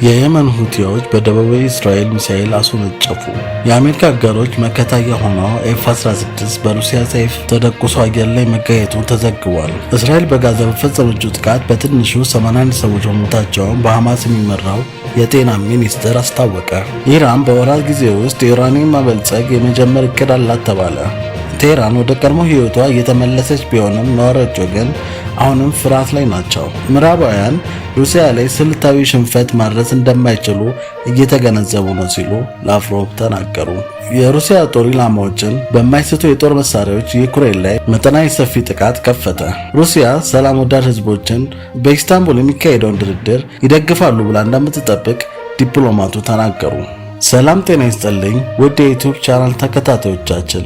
የየመን ሁቲዎች በደቡባዊ እስራኤል ሚሳኤል አስወነጨፉ። የአሜሪካ አጋሮች መከታ የሆነው ኤፍ-16 በሩሲያ ሰይፍ ተደቁሶ አየር ላይ መጋየቱ ተዘግቧል። እስራኤል በጋዛ በፈጸመችው ጥቃት በትንሹ 81 ሰዎች መሞታቸውን በሐማስ የሚመራው የጤና ሚኒስቴር አስታወቀ። ኢራን በወራት ጊዜ ውስጥ የዩራኒየም ማበልጸግ የመጀመር እቅድ አላት ተባለ። ቴህራን ወደ ቀድሞ ህይወቷ እየተመለሰች ቢሆንም ነዋሪዎቿ ግን አሁንም ፍርሃት ላይ ናቸው። ምዕራባውያን ሩሲያ ላይ ስልታዊ ሽንፈት ማድረስ እንደማይችሉ እየተገነዘቡ ነው ሲሉ ላቭሮቭ ተናገሩ። የሩሲያ ጦር ኢላማዎችን በማይስቱ የጦር መሳሪያዎች ዩክሬን ላይ መጠናዊ ሰፊ ጥቃት ከፈተ። ሩሲያ ሰላም ወዳድ ህዝቦችን በኢስታንቡል የሚካሄደውን ድርድር ይደግፋሉ ብላ እንደምትጠብቅ ዲፕሎማቱ ተናገሩ። ሰላም ጤና ይስጥልኝ ውድ የዩቲዩብ ቻናል ተከታታዮቻችን፣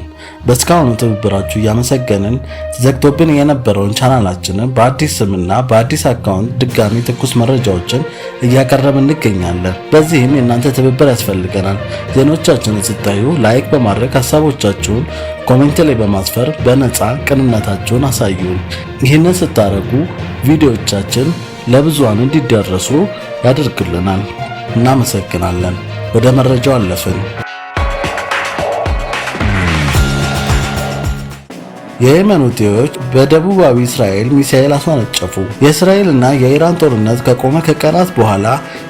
በእስካሁኑ ትብብራችሁ እያመሰገንን ተዘግቶብን የነበረውን ቻናላችንን በአዲስ ስምና በአዲስ አካውንት ድጋሚ ትኩስ መረጃዎችን እያቀረብን እንገኛለን። በዚህም የእናንተ ትብብር ያስፈልገናል። ዜናዎቻችንን ስታዩ ላይክ በማድረግ ሀሳቦቻችሁን ኮሜንት ላይ በማስፈር በነፃ ቅንነታችሁን አሳዩን። ይህንን ስታደርጉ ቪዲዮዎቻችን ለብዙሃን እንዲደረሱ ያደርግልናል። እናመሰግናለን። ወደ መረጃው አለፍን። የየመን ሁቲዎች በደቡባዊ እስራኤል ሚሳኤል አስወነጨፉ። የእስራኤልና የኢራን ጦርነት ከቆመ ከቀናት በኋላ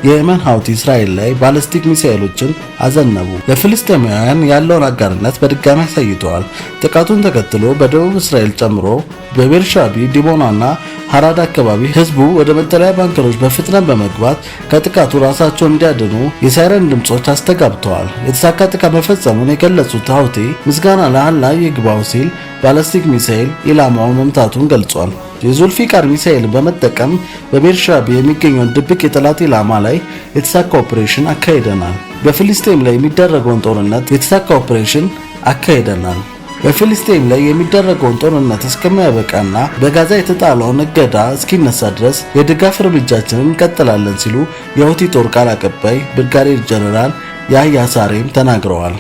የየመን ሀውቲ እስራኤል ላይ ባሊስቲክ ሚሳኤሎችን አዘነቡ። ለፍልስጤማውያን ያለውን አጋርነት በድጋሚ አሳይተዋል። ጥቃቱን ተከትሎ በደቡብ እስራኤል ጨምሮ በቤርሻቢ፣ ዲቦናና ሐራድ አካባቢ ህዝቡ ወደ መጠለያ ባንከሮች በፍጥነት በመግባት ከጥቃቱ ራሳቸውን እንዲያድኑ የሳይረን ድምጾች አስተጋብተዋል። የተሳካ ጥቃት መፈጸሙን የገለጹት ሀውቲ ምስጋና ለአላህ ይግባው ሲል ባሊስቲክ ሚሳኤል ኢላማውን መምታቱን ገልጿል። የዙልፊቃር ሚሳኤልን በመጠቀም በቤርሻቢ የሚገኘውን ድብቅ የጠላት ኢላማ ላይ የተሳካ ኦፕሬሽን አካሂደናል። በፍልስጤም ላይ የሚደረገውን ጦርነት የተሳካ ኦፕሬሽን አካሂደናል። በፍልስጤም ላይ የሚደረገውን ጦርነት እስከሚያበቃና በጋዛ የተጣለውን እገዳ እስኪነሳ ድረስ የድጋፍ እርምጃችንን እንቀጥላለን ሲሉ የሁቲ ጦር ቃል አቀባይ ብርጋዴር ጀነራል ያህያ ሳሬም ተናግረዋል።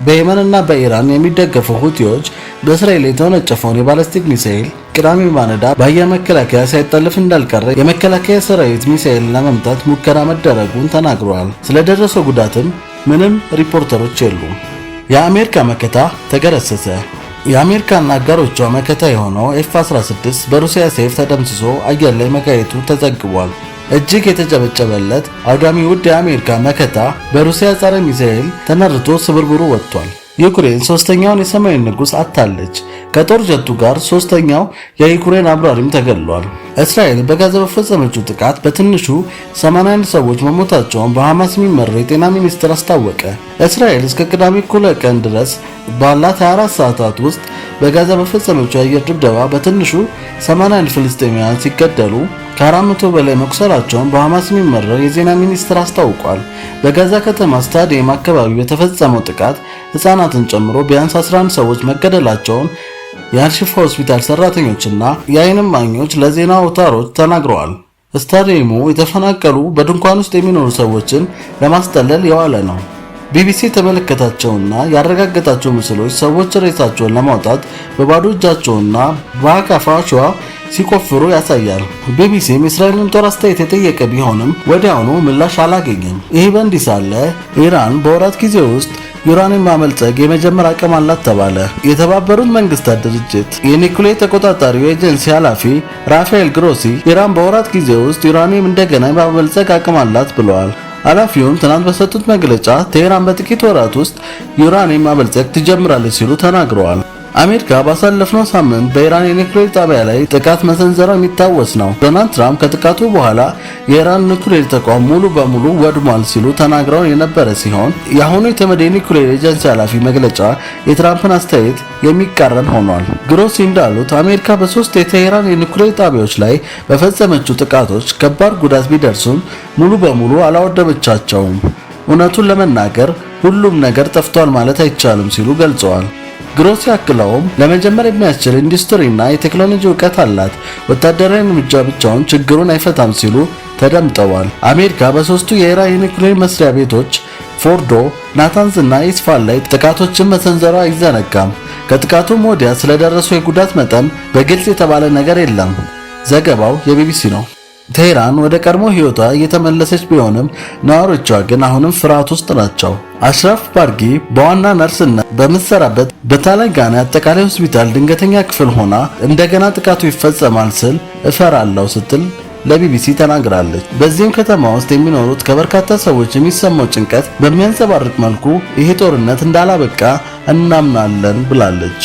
በየመንና በኢራን የሚደገፉ ሁቲዎች በእስራኤል የተወነጨፈውን የባሊስቲክ ሚሳኤል ቅዳሜ ማለዳ በአየር መከላከያ ሳይጠልፍ እንዳልቀረ የመከላከያ ሰራዊት ሚሳኤልን ለመምታት ሙከራ መደረጉን ተናግረዋል። ስለደረሰው ጉዳትም ምንም ሪፖርተሮች የሉም። የአሜሪካ መከታ ተገረሰሰ። የአሜሪካና አጋሮቿ መከታ የሆነው ኤፍ-16 በሩሲያ ሰይፍ ተደምስሶ አየር ላይ መጋየቱ ተዘግቧል። እጅግ የተጨበጨበለት አውዳሚ ውድ የአሜሪካ መከታ በሩሲያ ጸረ ሚሳኤል ተመርቶ ስብርብሩ ወጥቷል። ዩክሬን ሶስተኛውን የሰማይ ንጉስ አታለች። ከጦር ጀቱ ጋር ሶስተኛው የዩክሬን አብራሪም ተገድሏል። እስራኤል በጋዛ በፈጸመችው ጥቃት በትንሹ 81 ሰዎች መሞታቸውን በሐማስ የሚመራው የጤና ሚኒስቴር አስታወቀ። እስራኤል እስከ ቅዳሜ እኩለ ቀን ድረስ ባላት 24 ሰዓታት ውስጥ በጋዛ በፈጸመችው የአየር ድብደባ በትንሹ 81 ፍልስጤማውያን ሲገደሉ ከ400 በላይ መቁሰላቸውን በሐማስ የሚመራው የዜና ሚኒስቴር አስታውቋል። በጋዛ ከተማ ስታዲየም አካባቢ በተፈጸመው ጥቃት ሕፃናትን ጨምሮ ቢያንስ 11 ሰዎች መገደላቸውን የአልሺፋ ሆስፒታል ሰራተኞችና የዓይን እማኞች ለዜና አውታሮች ተናግረዋል። ስታዲየሙ የተፈናቀሉ በድንኳን ውስጥ የሚኖሩ ሰዎችን ለማስጠለል የዋለ ነው። ቢቢሲ የተመለከታቸውና ያረጋገጣቸው ምስሎች ሰዎች ሬሳቸውን ለማውጣት በባዶ እጃቸውና በአካፋ አሸዋ ሲቆፍሩ ያሳያል። ቢቢሲም የእስራኤልን ጦር አስተያየት የጠየቀ ቢሆንም ወዲያውኑ ምላሽ አላገኘም። ይህ በእንዲህ ሳለ ኢራን በወራት ጊዜ ውስጥ ዩራኒየም ማመልጸግ የመጀመር አቅም አላት ተባለ። የተባበሩት መንግስታት ድርጅት የኒኩሌር ተቆጣጣሪው ኤጀንሲ ኃላፊ ራፋኤል ግሮሲ ኢራን በወራት ጊዜ ውስጥ ዩራኒየም እንደገና ማመልጸግ አቅም አላት ብለዋል። ኃላፊውም ትናንት በሰጡት መግለጫ ቴህራን በጥቂት ወራት ውስጥ ዩራኒየም ማበልጸግ ትጀምራለች ሲሉ ተናግረዋል። አሜሪካ ባሳለፍነው ሳምንት በኢራን የኒኩሌር ጣቢያ ላይ ጥቃት መሰንዘሯ የሚታወስ ነው። ዶናልድ ትራምፕ ከጥቃቱ በኋላ የኢራን ኒኩሌር ተቋም ሙሉ በሙሉ ወድሟል ሲሉ ተናግረው የነበረ ሲሆን የአሁኑ የተመድ የኒኩሌር ኤጀንሲ ኃላፊ መግለጫ የትራምፕን አስተያየት የሚቃረን ሆኗል። ግሮሲ እንዳሉት አሜሪካ በሶስት የቴህራን የኒኩሌር ጣቢያዎች ላይ በፈጸመችው ጥቃቶች ከባድ ጉዳት ቢደርሱም ሙሉ በሙሉ አላወደመቻቸውም። እውነቱን ለመናገር ሁሉም ነገር ጠፍቷል ማለት አይቻልም ሲሉ ገልጸዋል። ግሮሲ አክለውም ለመጀመር የሚያስችል ኢንዱስትሪና የቴክኖሎጂ እውቀት አላት፣ ወታደራዊ እርምጃ ብቻውን ችግሩን አይፈታም ሲሉ ተደምጠዋል። አሜሪካ በሶስቱ የኢራን የኒኩሌር መስሪያ ቤቶች ፎርዶ፣ ናታንዝ እና ኢስፋን ላይ ጥቃቶችን መሰንዘሯ አይዘነጋም። ከጥቃቱም ወዲያ ስለደረሰው የጉዳት መጠን በግልጽ የተባለ ነገር የለም። ዘገባው የቢቢሲ ነው። ቴህራን ወደ ቀድሞ ህይወቷ እየተመለሰች ቢሆንም ነዋሪዎቿ ግን አሁንም ፍርሃት ውስጥ ናቸው። አሽራፍ ባርጊ በዋና ነርስነት በምትሰራበት በታላጋና አጠቃላይ ሆስፒታል ድንገተኛ ክፍል ሆና እንደገና ጥቃቱ ይፈጸማል ስል እፈራለሁ ስትል ለቢቢሲ ተናግራለች። በዚህም ከተማ ውስጥ የሚኖሩት ከበርካታ ሰዎች የሚሰማው ጭንቀት በሚያንጸባርቅ መልኩ ይሄ ጦርነት እንዳላበቃ እናምናለን ብላለች።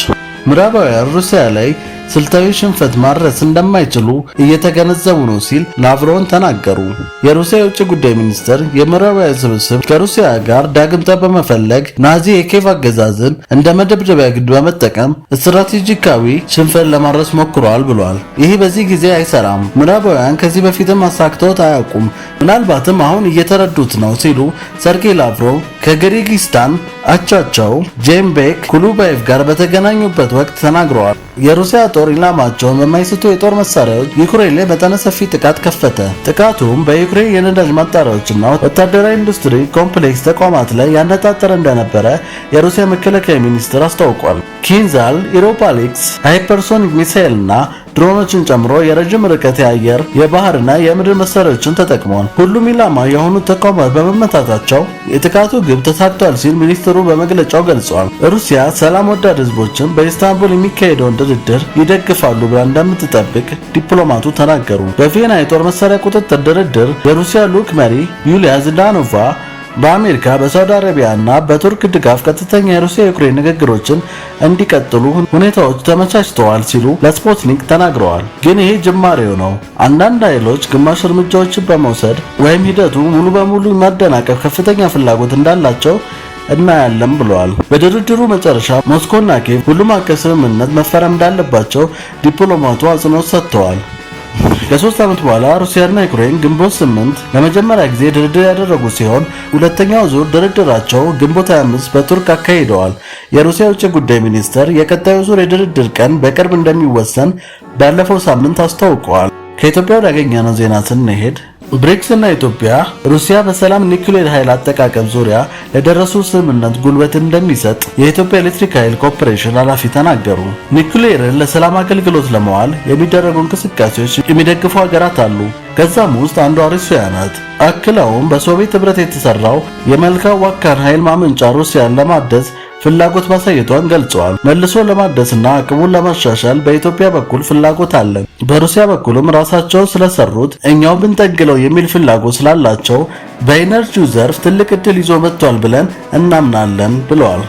ምዕራባውያን ሩሲያ ላይ ስልታዊ ሽንፈት ማድረስ እንደማይችሉ እየተገነዘቡ ነው ሲል ላቭሮቭ ተናገሩ። የሩሲያ የውጭ ጉዳይ ሚኒስትር የምዕራባውያን ስብስብ ከሩሲያ ጋር ዳግም ጠብ በመፈለግ ናዚ የኬቭ አገዛዝን እንደ መደብደቢያ ግድ በመጠቀም ስትራቴጂካዊ ሽንፈት ለማድረስ ሞክረዋል ብሏል። ይህ በዚህ ጊዜ አይሰራም፣ ምዕራባውያን ከዚህ በፊትም አሳክተውት አያውቁም፣ ምናልባትም አሁን እየተረዱት ነው ሲሉ ሰርጌይ ላቭሮቭ ከኪርጊዝስታን አቻቸው ጄምቤክ ኩሉባየቭ ጋር በተገናኙበት ወቅት ተናግረዋል። የሩሲያ ጦር ኢላማቸውን በማይስቱ የጦር መሳሪያዎች ዩክሬን ላይ መጠነ ሰፊ ጥቃት ከፈተ። ጥቃቱም በዩክሬን የነዳጅ ማጣሪያዎችና ወታደራዊ ኢንዱስትሪ ኮምፕሌክስ ተቋማት ላይ ያነጣጠረ እንደነበረ የሩሲያ መከላከያ ሚኒስቴር አስታውቋል። ኪንዛል፣ ኢሮፓሊክስ፣ ሃይፐርሶኒክ ሚሳይልና ድሮኖችን ጨምሮ የረጅም ርቀት የአየር የባህርና የምድር መሳሪያዎችን ተጠቅመዋል። ሁሉም ኢላማ የሆኑ ተቋማት በመመታታቸው የጥቃቱ ግብ ተሳክቷል ሲል ሚኒስትሩ በመግለጫው ገልጿል። ሩሲያ ሰላም ወዳድ ህዝቦችን በኢስታንቡል የሚካሄደውን ድርድር ይደግፋሉ ብላ እንደምትጠብቅ ዲፕሎማቱ ተናገሩ። በቪየና የጦር መሳሪያ ቁጥጥር ድርድር የሩሲያ ልዑክ መሪ ዩሊያ ዝዳኖቫ በአሜሪካ በሳውዲ አረቢያ እና በቱርክ ድጋፍ ቀጥተኛ የሩሲያ ዩክሬን ንግግሮችን እንዲቀጥሉ ሁኔታዎች ተመቻችተዋል ሲሉ ለስፑትኒክ ተናግረዋል። ግን ይሄ ጅማሬው ነው። አንዳንድ ኃይሎች ግማሽ እርምጃዎችን በመውሰድ ወይም ሂደቱ ሙሉ በሙሉ ማደናቀፍ ከፍተኛ ፍላጎት እንዳላቸው እናያለን ብለዋል። በድርድሩ መጨረሻ ሞስኮና ኪየቭ ሁሉም አቀፍ ስምምነት መፈረም እንዳለባቸው ዲፕሎማቱ አጽንኦት ሰጥተዋል። ከ3 ዓመት በኋላ ሩሲያና ዩክሬን ግንቦት 8 ለመጀመሪያ ጊዜ ድርድር ያደረጉ ሲሆን ሁለተኛው ዙር ድርድራቸው ግንቦት 25 በቱርክ አካሂደዋል። የሩሲያ ውጭ ጉዳይ ሚኒስትር የቀጣዩ ዙር የድርድር ቀን በቅርብ እንደሚወሰን ባለፈው ሳምንት አስታውቀዋል። ከኢትዮጵያ ወዳገኘነው ዜና ስንሄድ ብሪክስ እና ኢትዮጵያ ሩሲያ በሰላም ኒውክሌር ኃይል አጠቃቀም ዙሪያ ለደረሱ ስምምነት ጉልበት እንደሚሰጥ የኢትዮጵያ ኤሌክትሪክ ኃይል ኮርፖሬሽን ኃላፊ ተናገሩ። ኒውክሌርን ለሰላም አገልግሎት ለማዋል የሚደረጉ እንቅስቃሴዎች የሚደግፉ ሀገራት አሉ። ከዛም ውስጥ አንዷ ሩሲያ ናት። አክለውም በሶቪየት ህብረት የተሰራው የመልካ ዋካን ኃይል ማመንጫ ሩሲያን ለማደስ ፍላጎት ማሳየቷን ገልጸዋል። መልሶ ለማደስና አቅሙን ለማሻሻል በኢትዮጵያ በኩል ፍላጎት አለ። በሩሲያ በኩልም ራሳቸው ስለሰሩት እኛው ብንጠግለው የሚል ፍላጎት ስላላቸው በኢነርጂው ዘርፍ ትልቅ እድል ይዞ መጥቷል ብለን እናምናለን ብለዋል።